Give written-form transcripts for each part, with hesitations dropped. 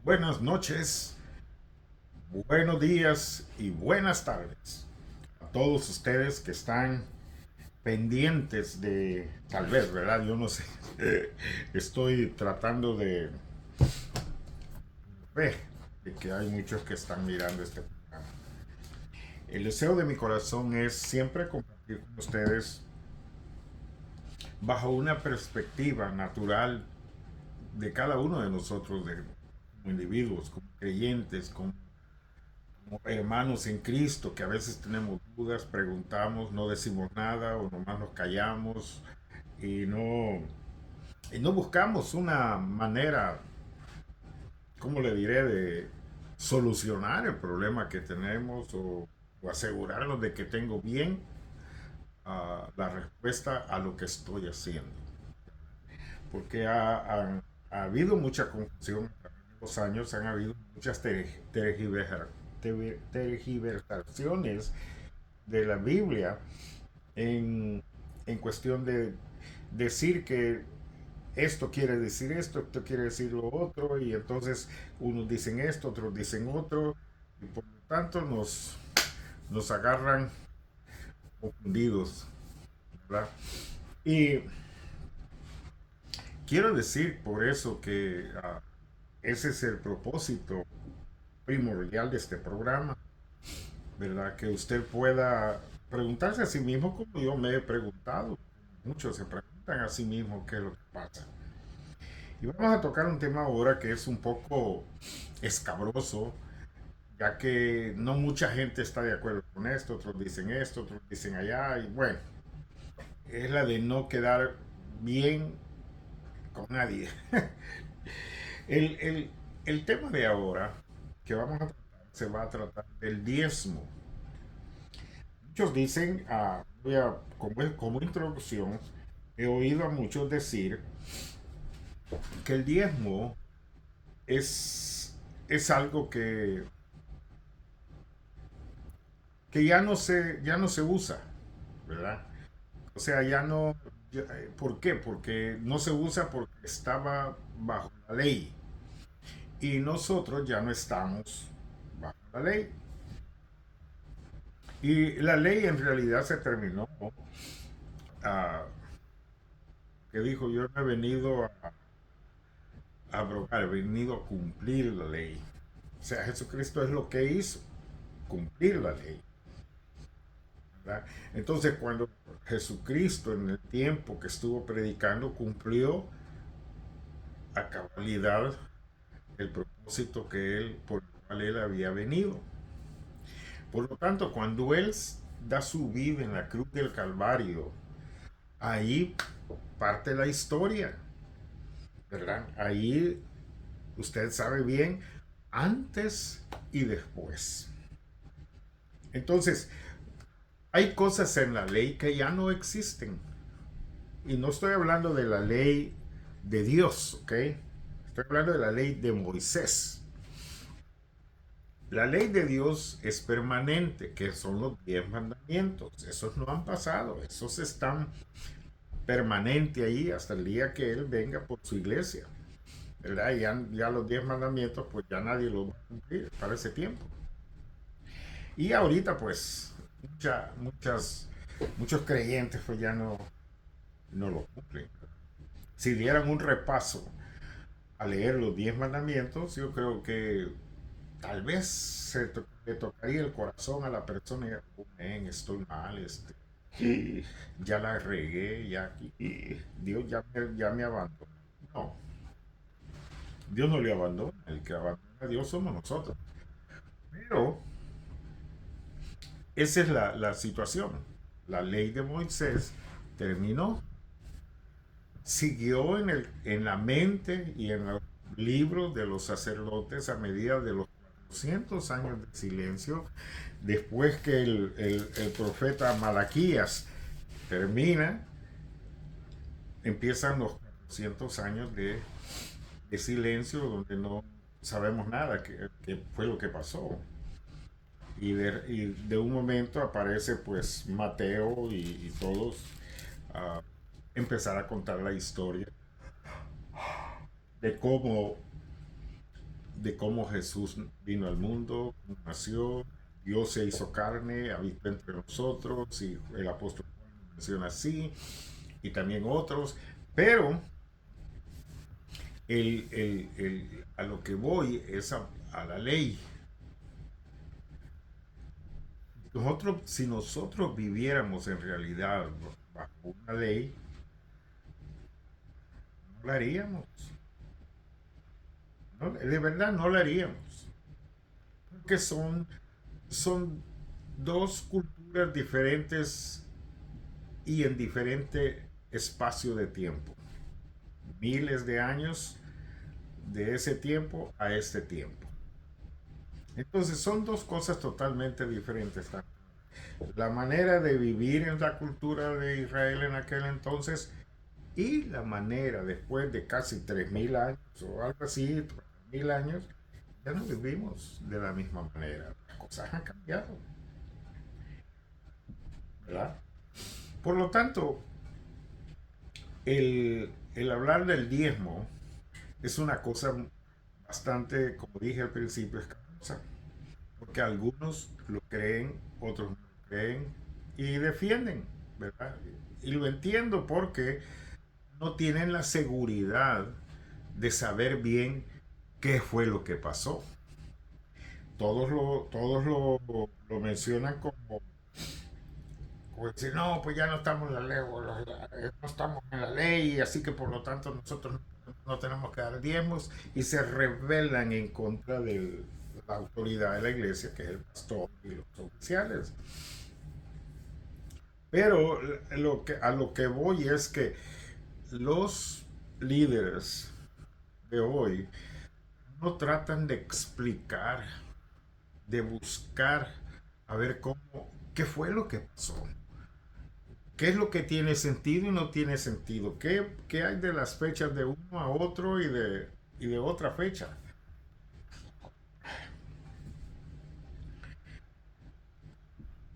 Buenas noches, buenos días y buenas tardes a todos ustedes que están pendientes de, tal vez, ¿verdad? Yo no sé, estoy tratando de ver de que hay muchos que están mirando este programa. El deseo de mi corazón es siempre compartir con ustedes bajo una perspectiva natural de cada uno de nosotros, como individuos, como creyentes, como hermanos en Cristo, que a veces tenemos dudas, preguntamos, no decimos nada o nomás nos callamos y no buscamos una manera, ¿cómo le diré?, de solucionar el problema que tenemos o asegurarnos de que tengo bien la respuesta a lo que estoy haciendo. Porque ha habido mucha confusión a través de los años, han habido muchas tergiversaciones de la Biblia en cuestión de decir que esto quiere decir esto quiere decir lo otro, y entonces unos dicen esto, otros dicen otro, y por lo tanto nos agarran confundidos, ¿verdad? Y quiero decir por eso que ese es el propósito primordial de este programa, ¿verdad? Que usted pueda preguntarse a sí mismo como yo me he preguntado. Muchos se preguntan a sí mismos qué es lo que pasa. Y vamos a tocar un tema ahora que es un poco escabroso, ya que no mucha gente está de acuerdo con esto, otros dicen allá, y bueno, es la de no quedar bien con nadie. El, el, el tema de ahora que vamos a tratar se va a tratar del diezmo. Muchos dicen, como introducción, he oído a muchos decir que el diezmo es algo que ya no se usa, ¿verdad? O sea, ya no. ¿Por qué? Porque no se usa porque estaba bajo la ley. Y nosotros ya no estamos bajo la ley. Y la ley en realidad se terminó. ah, que dijo, yo no he venido a abrogar, he venido a cumplir la ley. O sea, Jesucristo es lo que hizo, cumplir la ley, ¿verdad? Entonces, cuando Jesucristo en el tiempo que estuvo predicando cumplió a cabalidad el propósito que él, por el cual él había venido. Por lo tanto, cuando él da su vida en la cruz del Calvario, ahí parte la historia, ¿verdad? Ahí usted sabe bien, antes y después. Entonces, hay cosas en la ley que ya no existen. Y no estoy hablando de la ley de Dios, ¿ok? Estoy hablando de la ley de Moisés. La ley de Dios es permanente, que son los 10 mandamientos. Esos no han pasado, esos están permanente ahí hasta el día que Él venga por su iglesia, ¿verdad? Y ya los 10 mandamientos, pues ya nadie los va a cumplir para ese tiempo. Y ahorita, pues, muchos creyentes, pues ya no lo cumplen. Si dieran un repaso a leer los 10 mandamientos, yo creo que tal vez le tocaría el corazón a la persona y oh, man, estoy mal, ya la regué, Dios ya me abandonó. No, Dios no le abandona, el que abandona a Dios somos nosotros. Pero esa es la situación. La ley de Moisés terminó, siguió en la mente y en los libros de los sacerdotes a medida de los 400 años de silencio, después que el profeta Malaquías termina, empiezan los 400 años de silencio donde no sabemos nada que fue lo que pasó. Y de un momento aparece pues Mateo y todos a empezar a contar la historia de cómo de cómo Jesús vino al mundo, cómo nació, Dios se hizo carne, habitó entre nosotros, y el apóstol Juan lo menciona así, y también otros, pero a lo que voy es a la ley. Si nosotros viviéramos en realidad bajo una ley, no la haríamos. De verdad no la haríamos. Porque son dos culturas diferentes y en diferente espacio de tiempo. Miles de años de ese tiempo a este tiempo. Entonces son dos cosas totalmente diferentes. La manera de vivir en la cultura de Israel en aquel entonces y la manera después de casi 3.000 años o algo así, 4.000 años, ya no vivimos de la misma manera. Las cosas han cambiado, ¿verdad? Por lo tanto, el hablar del diezmo es una cosa bastante, como dije al principio, escandalosa, porque algunos lo creen, otros no lo creen y defienden, ¿verdad? Y lo entiendo porque no tienen la seguridad de saber bien qué fue lo que pasó. Todos lo mencionan como decir, no, pues ya no estamos en la ley, no estamos en la ley, así que por lo tanto nosotros no tenemos que dar diezmos y se rebelan en contra de la autoridad de la iglesia, que es el pastor y los oficiales. Pero a lo que voy es que los líderes de hoy no tratan de explicar, de buscar a ver qué fue lo que pasó, qué es lo que tiene sentido y no tiene sentido, qué hay de las fechas de uno a otro y de otra fecha.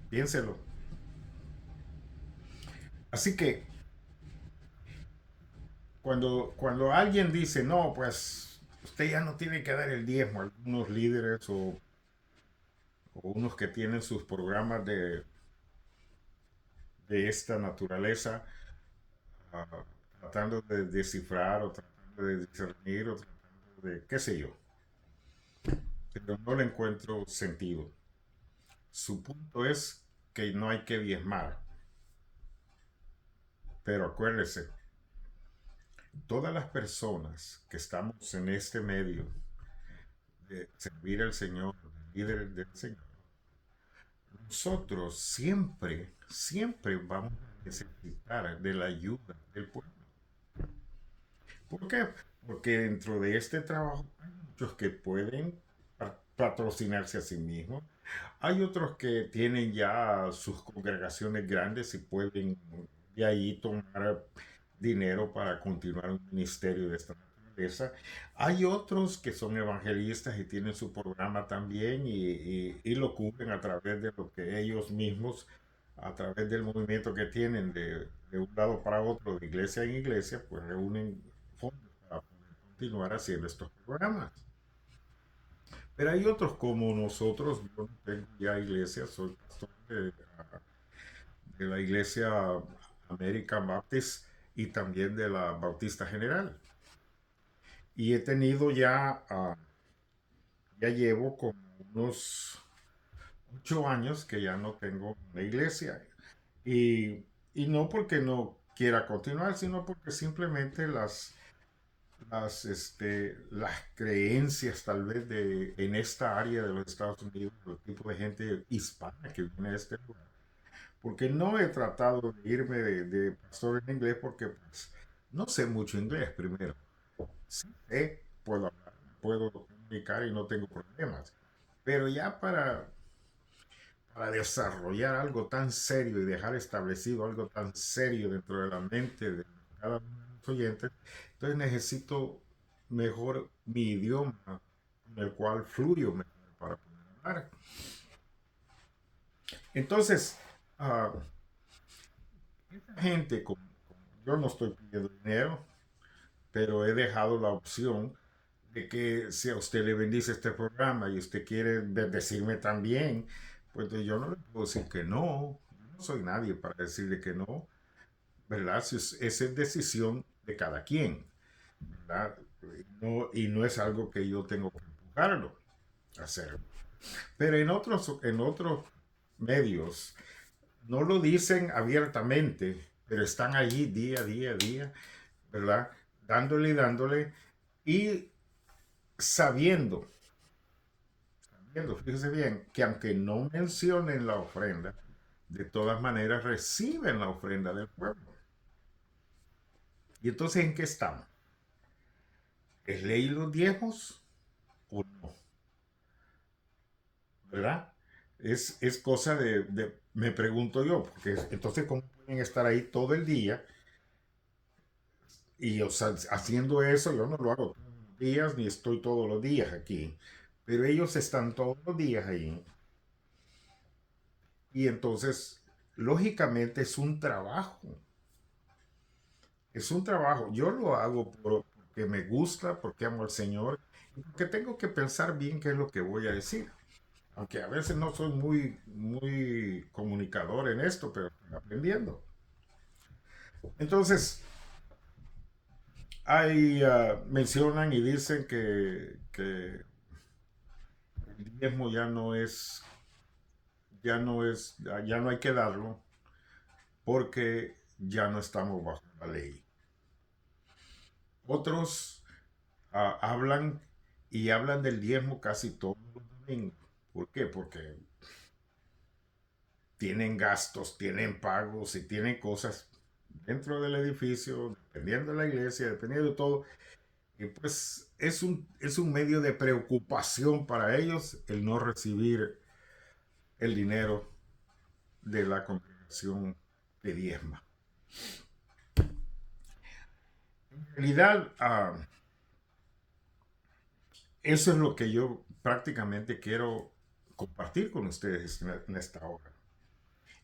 Piénselo. Así que cuando alguien dice, no, pues usted ya no tiene que dar el diezmo, algunos líderes o unos que tienen sus programas de esta naturaleza, ah, tratando de descifrar o tratando de discernir o tratando de qué sé yo, pero no le encuentro sentido. Su punto es que no hay que diezmar, pero acuérdese, todas las personas que estamos en este medio de servir al Señor, líderes del Señor, nosotros siempre vamos a necesitar de la ayuda del pueblo. ¿Por qué? Porque dentro de este trabajo hay muchos que pueden patrocinarse a sí mismos. Hay otros que tienen ya sus congregaciones grandes y pueden de ahí tomar dinero para continuar un ministerio de esta naturaleza. Hay otros que son evangelistas y tienen su programa también y lo cubren a través de lo que ellos mismos, a través del movimiento que tienen de un lado para otro, de iglesia en iglesia, pues reúnen fondos para poder continuar haciendo estos programas. Pero hay otros como nosotros, yo no tengo ya iglesia, soy pastor de la iglesia American Baptist y también de la Bautista General. Y he tenido ya llevo como unos 8 años que ya no tengo una iglesia. Y, y no porque no quiera continuar, sino porque simplemente las creencias tal vez en esta área de los Estados Unidos, el tipo de gente hispana que viene a este lugar, porque no he tratado de irme de pastor en inglés porque pues, no sé mucho inglés primero. Sí sé, puedo hablar, puedo comunicar y no tengo problemas, pero ya para desarrollar algo tan serio y dejar establecido algo tan serio dentro de la mente de cada uno de los oyentes, entonces necesito mejor mi idioma en el cual fluyo mejor para poder hablar. Entonces, uh, gente yo no estoy pidiendo dinero, pero he dejado la opción de que si a usted le bendice este programa y usted quiere bendecirme también, pues yo no le puedo decir que no. Yo no soy nadie para decirle que no, ¿verdad? Si esa es decisión de cada quien, ¿verdad? No, y no es algo que yo tengo que empujarlo a hacer. Pero en otros medios no lo dicen abiertamente, pero están allí día a día, día, ¿verdad? Dándole y dándole y sabiendo, fíjese bien, que aunque no mencionen la ofrenda, de todas maneras reciben la ofrenda del pueblo. ¿Y entonces en qué estamos? ¿Es ley los diezmos o no? ¿Verdad? Es cosa me pregunto yo, porque entonces cómo pueden estar ahí todo el día y o sea, haciendo eso, yo no lo hago todos los días ni estoy todos los días aquí, pero ellos están todos los días ahí y entonces, lógicamente es un trabajo, yo lo hago porque me gusta, porque amo al Señor, y porque tengo que pensar bien qué es lo que voy a decir. Aunque a veces no soy muy comunicador en esto, pero estoy aprendiendo. Entonces, mencionan y dicen que el diezmo ya no hay que darlo porque ya no estamos bajo la ley. Otros hablan del diezmo casi todos los domingos. ¿Por qué? Porque tienen gastos, tienen pagos y tienen cosas dentro del edificio, dependiendo de la iglesia, dependiendo de todo. Y pues es un medio de preocupación para ellos el no recibir el dinero de la congregación de diezma. En realidad, eso es lo que yo prácticamente quiero compartir con ustedes en esta hora.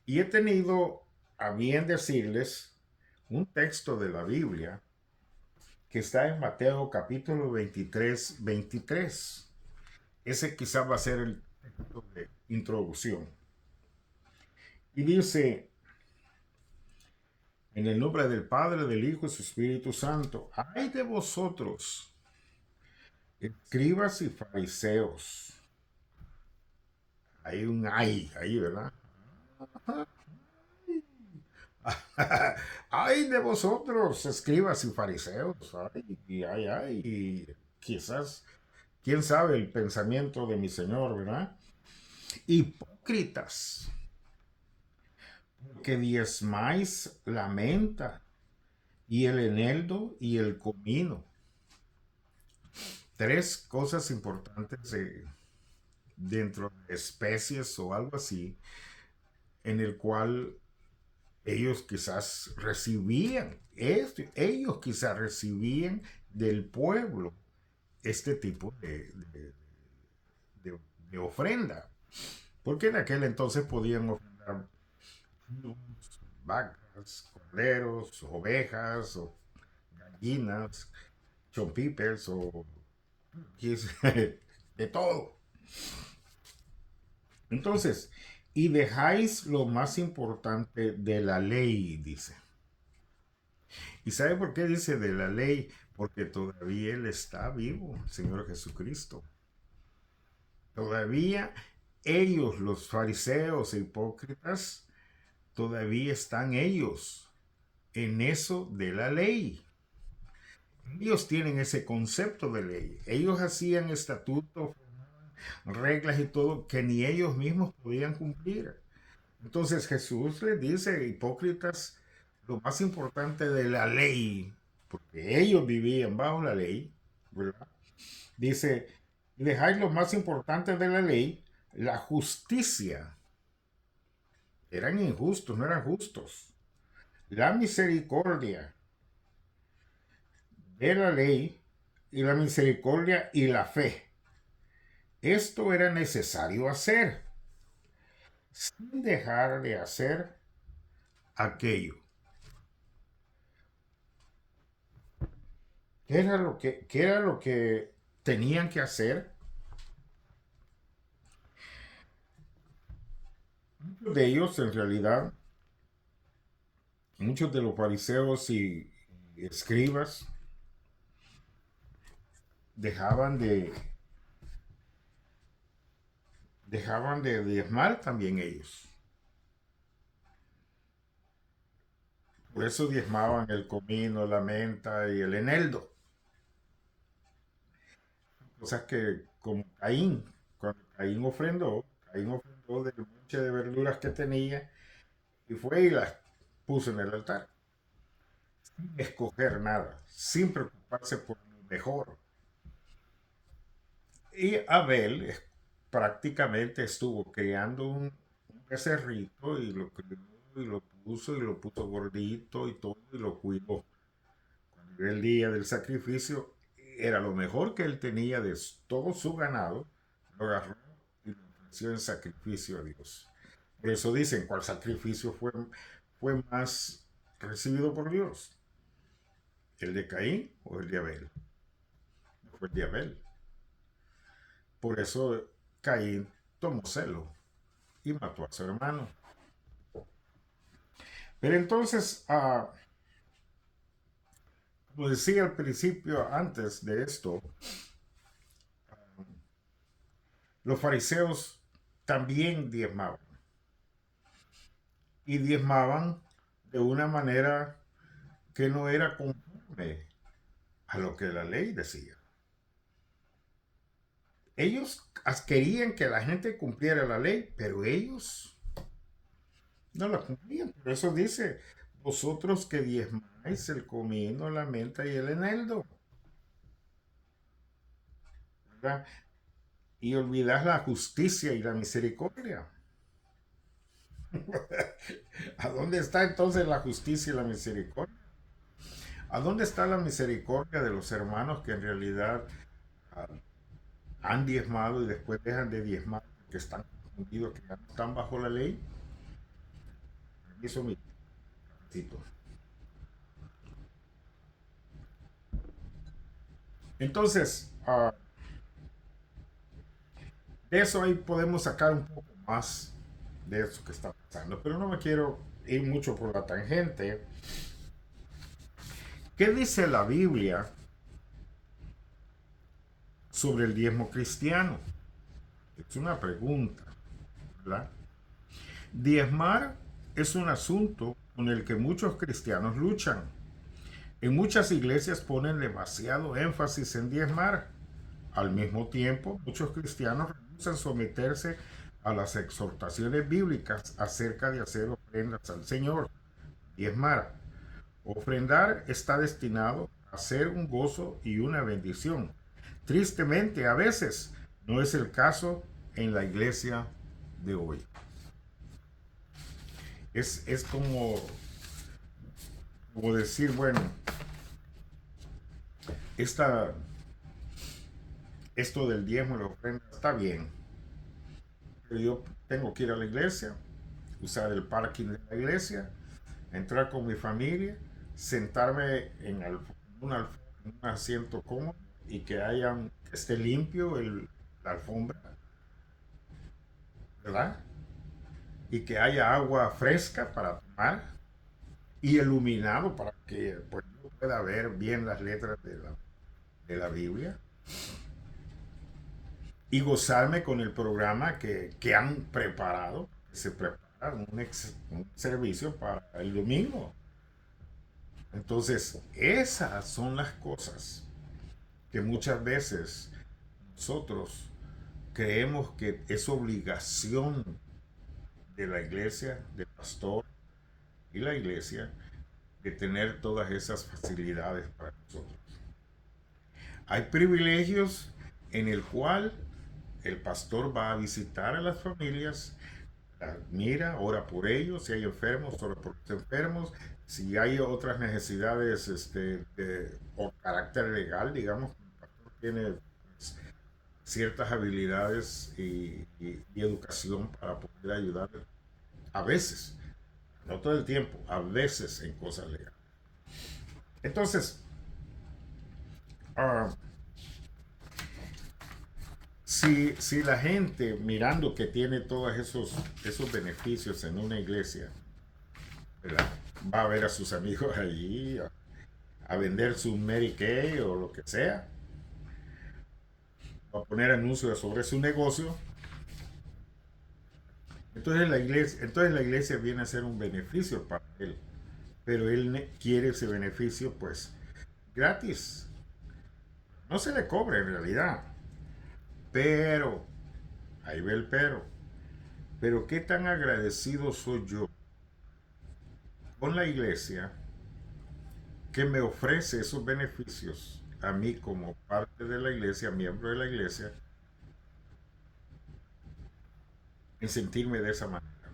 Y he tenido a bien decirles un texto de la Biblia que está en Mateo capítulo 23. Ese quizás va a ser el texto de introducción. Y dice, en el nombre del Padre, del Hijo y su Espíritu Santo, ay de vosotros, escribas y fariseos. Hay un ay ahí, ¿verdad? Ay de vosotros, escribas y fariseos. Ay. Y quizás, quién sabe el pensamiento de mi Señor, ¿verdad? Hipócritas, que diezmáis la menta y el eneldo y el comino. Tres cosas importantes dentro de especies o algo así, en el cual ellos quizás recibían del pueblo este tipo de, de ofrenda. Porque en aquel entonces podían ofrendar vacas, corderos, ovejas, o gallinas, chompipers o de todo. Entonces, y dejáis lo más importante de la ley, dice. ¿Y sabe por qué dice de la ley? Porque todavía Él está vivo, el Señor Jesucristo. Todavía ellos, los fariseos e hipócritas, todavía están ellos en eso de la ley. Ellos tienen ese concepto de ley. Ellos hacían estatutos, reglas y todo que ni ellos mismos podían cumplir. Entonces Jesús les dice, hipócritas, lo más importante de la ley, porque ellos vivían bajo la ley, ¿verdad? Dice, dejáis lo más importante de la ley, la justicia. Eran injustos, no eran justos. La misericordia de la ley y la misericordia y la fe. Esto era necesario hacer, sin dejar de hacer aquello. ¿Qué era lo que tenían que hacer. Muchos de ellos, en realidad, muchos de los fariseos y escribas dejaban de, dejaban de diezmar también ellos. Por eso diezmaban el comino, la menta y el eneldo. Cosas que, como Caín, cuando Caín ofrendó del monte de verduras que tenía y fue y las puso en el altar. Sin escoger nada, sin preocuparse por lo mejor. Y Abel prácticamente estuvo creando un becerrito y lo crió y lo puso gordito y todo y lo cuidó. Cuando era el día del sacrificio, era lo mejor que él tenía de todo su ganado, lo agarró y lo ofreció en sacrificio a Dios. Por eso dicen, ¿cuál sacrificio fue más recibido por Dios? ¿El de Caín o el de Abel? Fue el de Abel. Por eso Caín tomó celo y mató a su hermano. Pero entonces, como decía al principio, antes de esto, los fariseos también diezmaban. Y diezmaban de una manera que no era conforme a lo que la ley decía. Ellos querían que la gente cumpliera la ley, pero ellos no la cumplían. Por eso dice, vosotros que diezmáis el comino, la menta y el eneldo, ¿verdad? Y olvidas la justicia y la misericordia. ¿A dónde está entonces la justicia y la misericordia? ¿A dónde está la misericordia de los hermanos que en realidad ah, han diezmado y después dejan de diezmar porque están confundidos, que ya no están bajo la ley? Eso mi cito. Entonces, de eso ahí podemos sacar un poco más de eso que está pasando, pero no me quiero ir mucho por la tangente. ¿Qué dice la Biblia sobre el diezmo cristiano? Es una pregunta, ¿verdad? Diezmar es un asunto con el que muchos cristianos luchan. En muchas iglesias ponen demasiado énfasis en diezmar. Al mismo tiempo, muchos cristianos rehusan someterse a las exhortaciones bíblicas acerca de hacer ofrendas al Señor. Diezmar. Ofrendar está destinado a ser un gozo y una bendición. Tristemente, a veces no es el caso en la iglesia de hoy. Es como decir, bueno, esta, esto del diezmo y la ofrenda está bien, pero yo tengo que ir a la iglesia, usar el parking de la iglesia, entrar con mi familia, sentarme en un asiento cómodo y que esté limpio la alfombra, ¿verdad? Y que haya agua fresca para tomar y iluminado para que pues, yo pueda ver bien las letras de la Biblia y gozarme con el programa que han preparado. Se prepara un servicio para el domingo. Entonces, esas son las cosas que muchas veces nosotros creemos que es obligación de la iglesia, del pastor y la iglesia, de tener todas esas facilidades para nosotros. Hay privilegios en el cual el pastor va a visitar a las familias, mira, ora por ellos, si hay enfermos, ora por los enfermos, si hay otras necesidades o carácter legal, digamos, el pastor tiene pues, ciertas habilidades y educación para poder ayudar a veces, no todo el tiempo, a veces en cosas legales. Entonces, uh, si la gente mirando que tiene todos esos beneficios en una iglesia, ¿verdad? Va a ver a sus amigos allí a vender su Mary Kay o lo que sea, a poner anuncios sobre su negocio. Entonces la iglesia viene a ser un beneficio para él, pero él quiere ese beneficio pues gratis. No se le cobra en realidad, pero, ahí ve el pero qué tan agradecido soy yo con la iglesia que me ofrece esos beneficios a mí como parte de la iglesia, miembro de la iglesia, en sentirme de esa manera.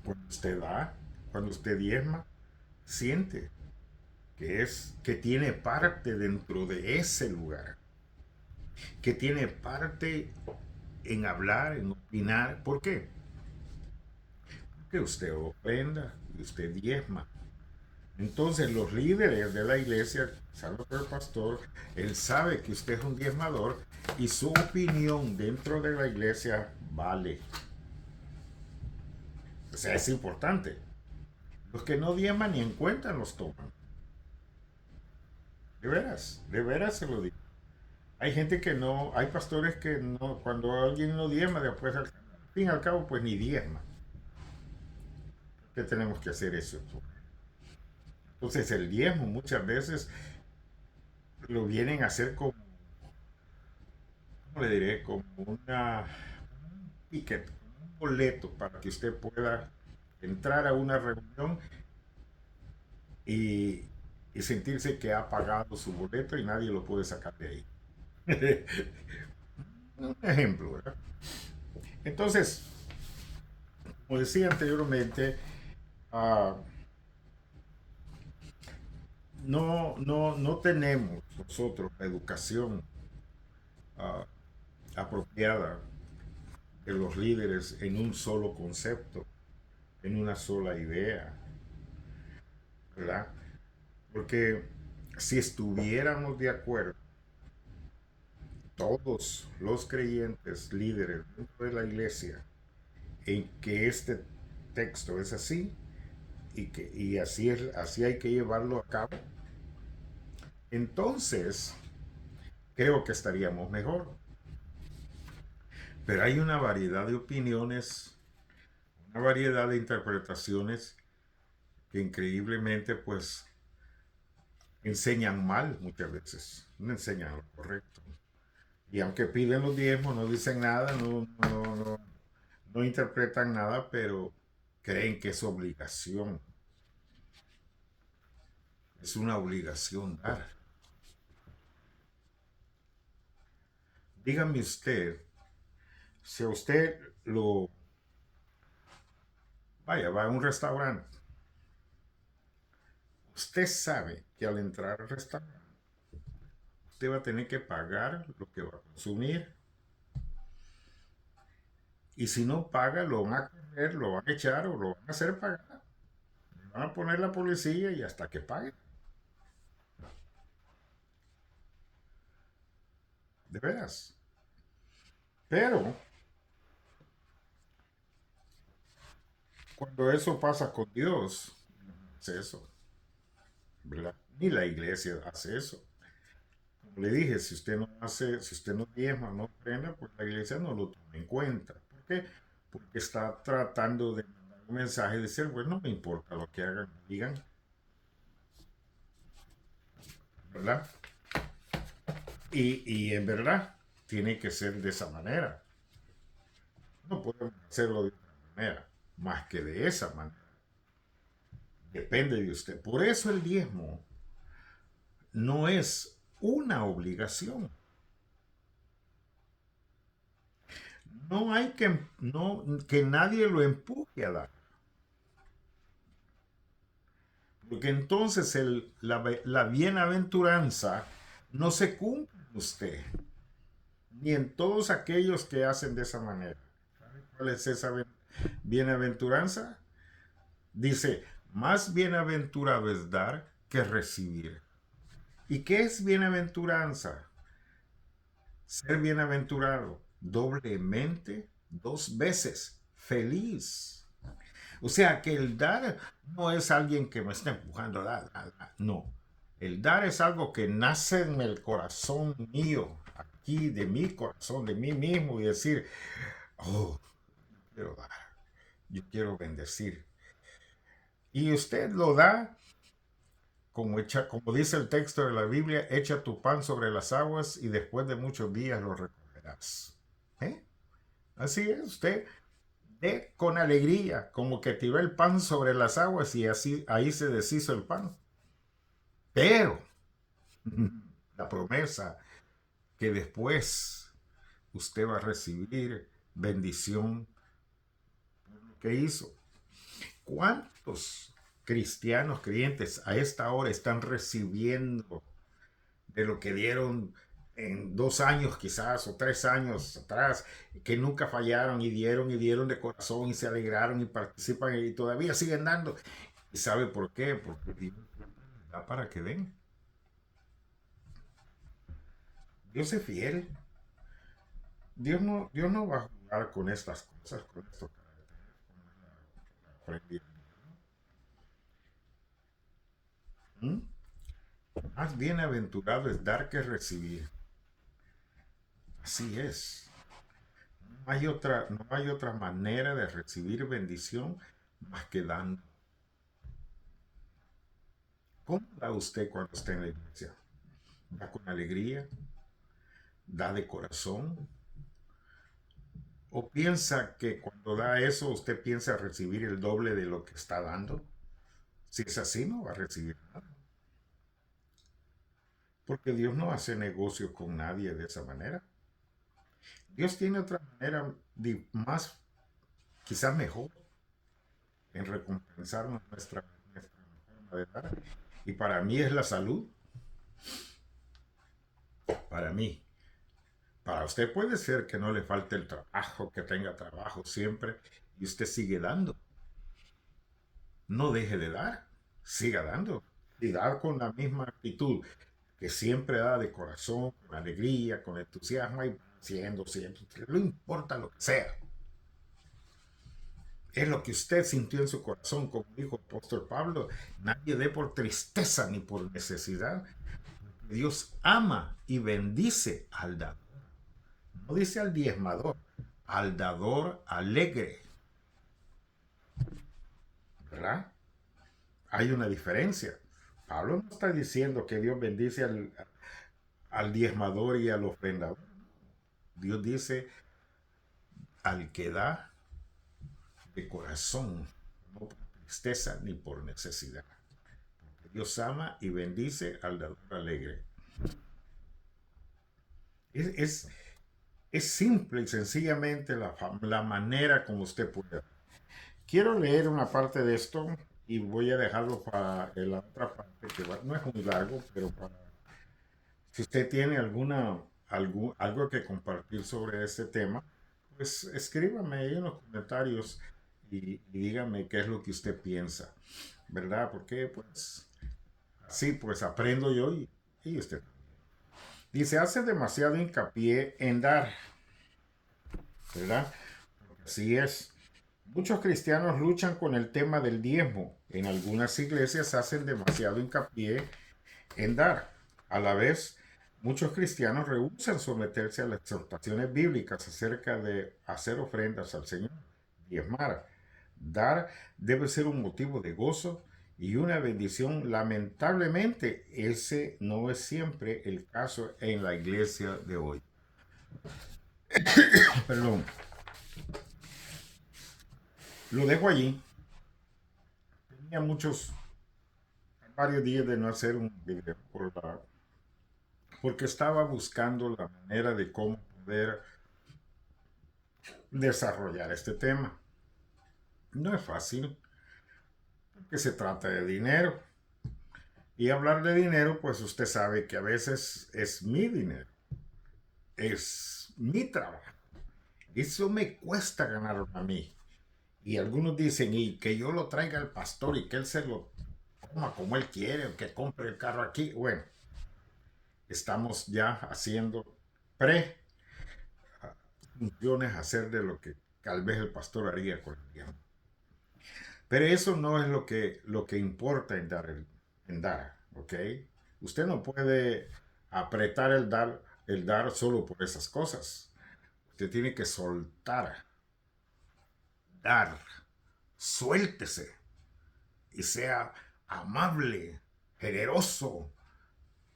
Cuando usted da, cuando usted diezma, siente que tiene parte dentro de ese lugar, que tiene parte en hablar, en opinar. ¿Por qué? Porque usted ofrenda y usted diezma. Entonces los líderes de la iglesia, salvo por el pastor, él sabe que usted es un diezmador y su opinión dentro de la iglesia vale. O sea, es importante. Los que no diezman ni en cuenta los toman. De veras se lo digo. Hay gente que no, hay pastores que no, cuando alguien no diezma, después al fin y al cabo, pues ni diezma. ¿Qué tenemos que hacer eso? Entonces el diezmo muchas veces lo vienen a hacer como, ¿cómo le diré? Como un ticket, como un boleto para que usted pueda entrar a una reunión y, y sentirse que ha pagado su boleto y nadie lo puede sacar de ahí. Un ejemplo, ¿verdad? Entonces, como decía anteriormente, uh, no tenemos nosotros la educación uh, apropiada de los líderes en un solo concepto, en una sola idea, ¿verdad? Porque si estuviéramos de acuerdo, todos los creyentes líderes dentro de la iglesia, en que este texto es así y así hay que llevarlo a cabo, entonces creo que estaríamos mejor. Pero hay una variedad de opiniones, una variedad de interpretaciones que increíblemente pues enseñan mal muchas veces, no enseñan lo correcto. Y aunque piden los diezmos, no dicen nada, no interpretan nada, pero creen que es obligación. Es una obligación dar. Dígame usted, si a usted vaya, va a un restaurante, usted sabe que al entrar al restaurante, usted va a tener que pagar lo que va a consumir. Y si no paga, lo van a correr, lo van a echar o lo van a hacer pagar. Le van a poner la policía y hasta que pague. De veras. Pero cuando eso pasa con Dios, no hace eso, ¿verdad? Ni la iglesia hace eso. Como le dije, si usted no diezma, no ofrenda, pues la iglesia no lo toma en cuenta. ¿Por qué? Porque está tratando de mandar un mensaje de decir, pues no me importa lo que hagan, digan, ¿verdad? Y en verdad tiene que ser de esa manera. No podemos hacerlo de otra manera, más que de esa manera. Depende de usted. Por eso el diezmo no es una obligación. No hay que nadie lo empuje a dar. Porque entonces la bienaventuranza no se cumple en usted, ni en todos aquellos que hacen de esa manera. ¿Sabe cuál es esa bienaventuranza? Dice, más bienaventurado es dar que recibir. ¿Y qué es bienaventuranza? Ser bienaventurado, doblemente, dos veces, feliz. O sea que el dar no es alguien que me está empujando a dar, no. El dar es algo que nace en el corazón mío, aquí, de mi corazón, de mí mismo, y decir, oh, quiero dar, yo quiero bendecir. Y usted lo da como dice el texto de la Biblia, echa tu pan sobre las aguas y después de muchos días lo recogerás. ¿Eh? Así es, usted dé con alegría, como que tiró el pan sobre las aguas y así ahí se deshizo el pan. Pero la promesa que después usted va a recibir bendición que hizo. ¿Cuántos cristianos creyentes a esta hora están recibiendo de lo que dieron en 2 años quizás o 3 años atrás, que nunca fallaron y dieron de corazón y se alegraron y participan y todavía siguen dando? ¿Y sabe por qué? Porque Dios da para que den. Dios es fiel. Dios no va a jugar con estas cosas, con esto. ¿Mm? Más bienaventurado es dar que recibir. Así es. No hay otra manera de recibir bendición más que dando. ¿Cómo da usted cuando está en la iglesia? ¿Da con alegría? ¿Da de corazón? ¿O piensa que cuando da eso usted piensa recibir el doble de lo que está dando? Si es así, no va a recibir nada. Porque Dios no hace negocio con nadie de esa manera. Dios tiene otra manera más, quizás mejor, en recompensarnos nuestra forma de dar. Y para mí es la salud. Para mí. Para usted puede ser que no le falte el trabajo, que tenga trabajo siempre y usted sigue dando. No deje de dar, siga dando. Y dar con la misma actitud que siempre da de corazón, con alegría, con entusiasmo y siendo siempre. No importa lo que sea. Es lo que usted sintió en su corazón, como dijo el apóstol Pablo. Nadie dé por tristeza ni por necesidad. Dios ama y bendice al dador. No dice al diezmador, al dador alegre. ¿Verdad? Hay una diferencia. Pablo no está diciendo que Dios bendice al diezmador y al ofrendador. Dios dice al que da de corazón, no por tristeza ni por necesidad. Dios ama y bendice al dador alegre. Es, es simple y sencillamente la manera como usted puede. Quiero leer una parte de esto y voy a dejarlo para la otra parte, que no es muy largo, pero si usted tiene algo que compartir sobre este tema, pues escríbame ahí en los comentarios y dígame qué es lo que usted piensa, ¿verdad? Porque pues así pues aprendo yo y usted. Dice, hace demasiado hincapié en dar, ¿verdad? Así es. Muchos cristianos luchan con el tema del diezmo. En algunas iglesias hacen demasiado hincapié en dar. A la vez, muchos cristianos rehúsan someterse a las exhortaciones bíblicas acerca de hacer ofrendas al Señor, diezmar. Dar debe ser un motivo de gozo y una bendición. Lamentablemente, ese no es siempre el caso en la iglesia de hoy. Perdón. Lo dejo allí. Tenía varios días de no hacer un video porque estaba buscando la manera de cómo poder desarrollar este tema. No es fácil, porque se trata de dinero. Y hablar de dinero, pues usted sabe que a veces es mi dinero, es mi trabajo. Eso me cuesta ganar a mí. Y algunos dicen, y que yo lo traiga al pastor y que él se lo toma como él quiere, o que compre el carro aquí. Bueno, estamos ya haciendo funciones hacer de lo que tal vez el pastor haría con el diezmo. Pero eso no es lo que importa en dar, ¿ok? Usted no puede apretar el dar solo por esas cosas. Usted tiene que soltar, dar, suéltese y sea amable, generoso.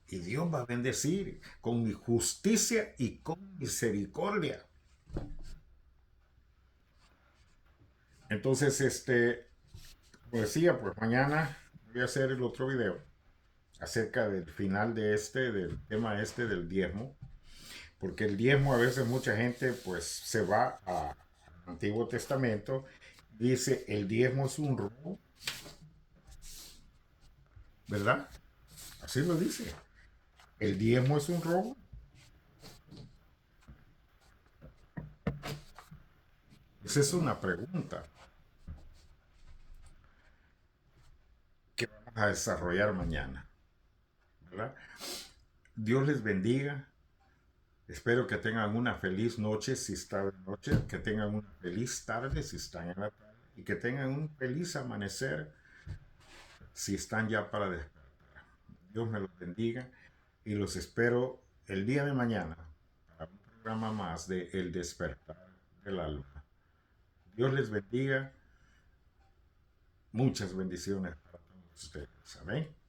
Y Dios va a bendecir con mi justicia y con misericordia. Entonces, como decía, pues mañana voy a hacer el otro video acerca del final del tema del diezmo, porque el diezmo a veces mucha gente pues se va al Antiguo Testamento, dice el diezmo es un robo, ¿verdad? Así lo dice. El diezmo es un robo. Esa es una pregunta que vamos a desarrollar mañana, ¿verdad? Dios les bendiga. Espero que tengan una feliz noche si está de noche, que tengan una feliz tarde si están en la tarde y que tengan un feliz amanecer si están ya para despertar. Dios me los bendiga y los espero el día de mañana para un programa más de El despertar del alma. Dios les bendiga. Muchas bendiciones para todos ustedes. Amén.